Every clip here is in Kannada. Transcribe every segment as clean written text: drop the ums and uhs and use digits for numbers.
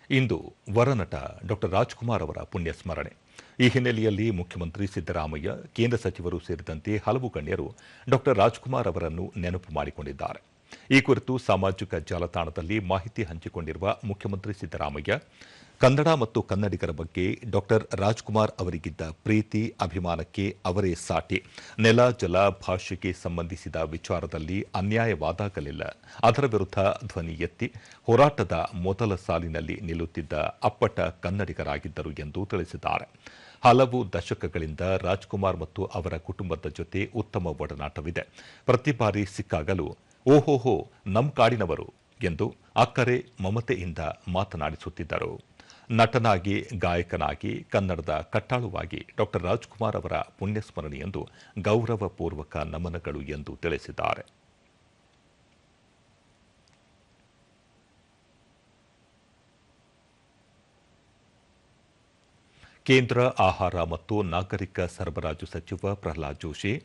ಇಂದು ವರನಟ ಡಾ ರಾಜ್ಕುಮಾರ್ ಅವರ ಪುಣ್ಯ ಸ್ಮರಣೆ. ಈ ಹಿನ್ನೆಲೆಯಲ್ಲಿ ಮುಖ್ಯಮಂತ್ರಿ ಸಿದ್ದರಾಮಯ್ಯ, ಕೇಂದ್ರ ಸಚಿವರು ಸೇರಿದಂತೆ ಹಲವು ಗಣ್ಯರು ಡಾ ರಾಜ್ಕುಮಾರ್ ಅವರನ್ನು ನೆನಪು ಮಾಡಿಕೊಂಡಿದ್ದಾರೆ. ಈ ಕುರಿತು ಸಾಮಾಜಿಕ ಜಾಲತಾಣದಲ್ಲಿ ಮಾಹಿತಿ ಹಂಚಿಕೊಂಡಿರುವ ಮುಖ್ಯಮಂತ್ರಿ ಸಿದ್ದರಾಮಯ್ಯ, ಕನ್ನಡ ಮತ್ತು ಕನ್ನಡಿಗರ ಬಗ್ಗೆ ಡಾ ರಾಜ್ಕುಮಾರ್ ಅವರಿಗಿದ್ದ ಪ್ರೀತಿ, ಅಭಿಮಾನಕ್ಕೆ ಅವರೇ ಸಾಟಿ. ನೆಲ, ಜಲ, ಭಾಷೆಗೆ ಸಂಬಂಧಿಸಿದ ವಿಚಾರದಲ್ಲಿ ಅನ್ಯಾಯವಾದಾಗಲಿಲ್ಲ ಅದರ ವಿರುದ್ಧ ಧ್ವನಿ ಎತ್ತಿ ಹೋರಾಟದ ಮೊದಲ ಸಾಲಿನಲ್ಲಿ ನಿಲ್ಲುತ್ತಿದ್ದ ಅಪ್ಪಟ ಕನ್ನಡಿಗರಾಗಿದ್ದರು ಎಂದು ತಿಳಿಸಿದ್ದಾರೆ. ಹಲವು ದಶಕಗಳಿಂದ ರಾಜ್ಕುಮಾರ್ ಮತ್ತು ಅವರ ಕುಟುಂಬದ ಜೊತೆ ಉತ್ತಮ ಒಡನಾಟವಿದೆ. ಪ್ರತಿ ಬಾರಿ ಸಿಕ್ಕಾಗಲೂ ಓಹೋಹೋ ನಮ್ ಕಾಡಿನವರು ಎಂದು ಅಕ್ಕರೆ ಮಮತೆಯಿಂದ ಮಾತನಾಡಿಸುತ್ತಿದ್ದರು. ನಟನಾಗಿ, ಗಾಯಕನಾಗಿ, ಕನ್ನಡದ ಕಟ್ಟಾಳುವಾಗಿ ಡಾ ರಾಜ್ಕುಮಾರ್ ಅವರ ಪುಣ್ಯಸ್ಮರಣೆಯೆಂದು ಗೌರವಪೂರ್ವಕ ನಮನಗಳು ಎಂದು ತಿಳಿಸಿದ್ದಾರೆ. ಕೇಂದ್ರ ಆಹಾರ ಮತ್ತು ನಾಗರಿಕ ಸರಬರಾಜು ಸಚಿವ ಪ್ರಹ್ಲಾದ್ ಜೋಶಿ,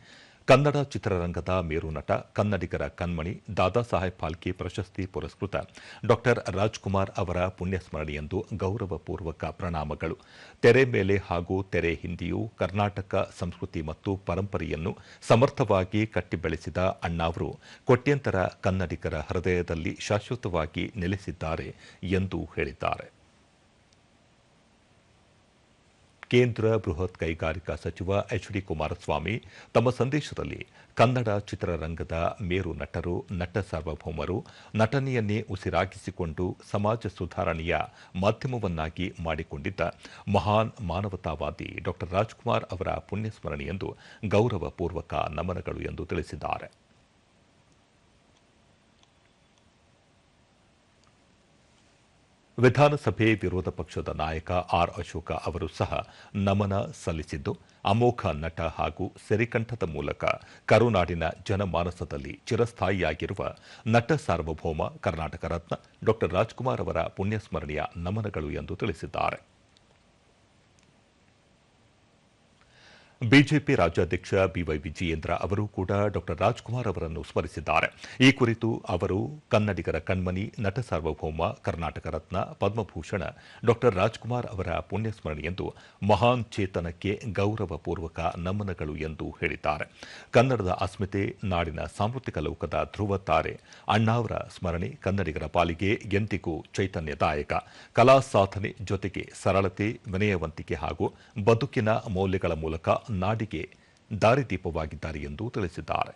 ಕನ್ನಡ ಚಿತ್ರರಂಗದ ಮೇರು ನಟ, ಕನ್ನಡಿಗರ ಕಣ್ಮಣಿ, ದಾದಾ ಸಾಹೇಬ್ ಫಾಲ್ಕೆ ಪ್ರಶಸ್ತಿ ಪುರಸ್ಕೃತ ಡಾ ರಾಜ್ಕುಮಾರ್ ಅವರ ಪುಣ್ಯಸ್ಮರಣೆಯೆಂದು ಗೌರವಪೂರ್ವಕ ಪ್ರಣಾಮಗಳು. ತೆರೆ ಮೇಲೆ ಹಾಗೂ ತೆರೆ ಹಿಂದೆಯೂ ಕರ್ನಾಟಕ ಸಂಸ್ಕೃತಿ ಮತ್ತು ಪರಂಪರೆಯನ್ನು ಸಮರ್ಥವಾಗಿ ಕಟ್ಟಿ ಬೆಳೆಸಿದ ಅಣ್ಣಾವರು ಕೋಟ್ಯಂತರ ಕನ್ನಡಿಗರ ಹೃದಯದಲ್ಲಿ ಶಾಶ್ವತವಾಗಿ ನೆಲೆಸಿದ್ದಾರೆ ಎಂದು ಹೇಳಿದ್ದಾರೆ. ಕೇಂದ್ರ ಬೃಹತ್ ಕೈಗಾರಿಕಾ ಸಚಿವ ಎಚ್.ಡಿ. ಕುಮಾರಸ್ವಾಮಿ ತಮ್ಮ ಸಂದೇಶದಲ್ಲಿ ಕನ್ನಡ ಚಿತ್ರರಂಗದ ಮೇರು ನಟರು, ನಟ ಸಾರ್ವಭೌಮರು, ನಟನೆಯನ್ನೇ ಉಸಿರಾಗಿಸಿಕೊಂಡು ಸಮಾಜ ಸುಧಾರಣೆಯ ಮಾಧ್ಯಮವನ್ನಾಗಿ ಮಾಡಿಕೊಂಡಿದ್ದ ಮಹಾನ್ ಮಾನವತಾವಾದಿ ಡಾ ರಾಜ್ಕುಮಾರ್ ಅವರ ಪುಣ್ಯಸ್ಮರಣೆಯೆಂದು ಗೌರವಪೂರ್ವಕ ನಮನಗಳು ಎಂದು ತಿಳಿಸಿದ್ದಾರೆ. ವಿಧಾನಸಭೆ ವಿರೋಧ ಪಕ್ಷದ ನಾಯಕ ಆರ್ ಅಶೋಕ ಅವರು ಸಹ ನಮನ ಸಲ್ಲಿಸಿದ್ದು, ಅಮೋಘ ನಟ ಹಾಗೂ ಸಿರಿಕಂಠದ ಮೂಲಕ ಕರುನಾಡಿನ ಜನಮಾನಸದಲ್ಲಿ ಚಿರಸ್ಥಾಯಿಯಾಗಿರುವ ನಟ ಸಾರ್ವಭೌಮ, ಕರ್ನಾಟಕ ರತ್ನ ಡಾ ರಾಜ್ಕುಮಾರ್ ಅವರ ಪುಣ್ಯಸ್ಮರಣೆಯ ನಮನಗಳು ಎಂದು ತಿಳಿಸಿದ್ದಾರೆ. ಬಿಜೆಪಿ ರಾಜ್ಯಾಧ್ಯಕ್ಷ ಬಿವೈ ವಿಜಯೇಂದ್ರ ಅವರು ಕೂಡ ಡಾ ರಾಜ್ಕುಮಾರ್ ಅವರನ್ನು ಸ್ಮರಿಸಿದ್ದಾರೆ. ಈ ಕುರಿತು ಅವರು, ಕನ್ನಡಿಗರ ಕಣ್ಮಣಿ, ನಟ ಸಾರ್ವಭೌಮ, ಕರ್ನಾಟಕ ರತ್ನ, ಪದ್ಮಭೂಷಣ ಡಾ ರಾಜ್ಕುಮಾರ್ ಅವರ ಪುಣ್ಯಸ್ಮರಣೆಯೆಂದು ಮಹಾನ್ ಚೇತನಕ್ಕೆ ಗೌರವಪೂರ್ವಕ ನಮನಗಳು ಎಂದು ಹೇಳಿದ್ದಾರೆ. ಕನ್ನಡದ ಅಸ್ಮಿತೆ, ನಾಡಿನ ಸಾಂಸ್ಕೃತಿಕ ಲೋಕದ ಧ್ರುವ ತಾರೆ ಅಣ್ಣಾವರ ಸ್ಮರಣೆ ಕನ್ನಡಿಗರ ಪಾಲಿಗೆ ಎಂದಿಗೂ ಚೈತನ್ಯದಾಯಕ. ಕಲಾ ಸಾಧನೆ ಜೊತೆಗೆ ಸರಳತೆ, ವಿನಯವಂತಿಕೆ ಹಾಗೂ ಬದುಕಿನ ಮೌಲ್ಯಗಳ ಮೂಲಕ ನಾಡಿಗೆ ದಾರಿದೀಪವಾಗಿದ್ದಾರೆ ಎಂದು ತಿಳಿಸಿದ್ದಾರೆ.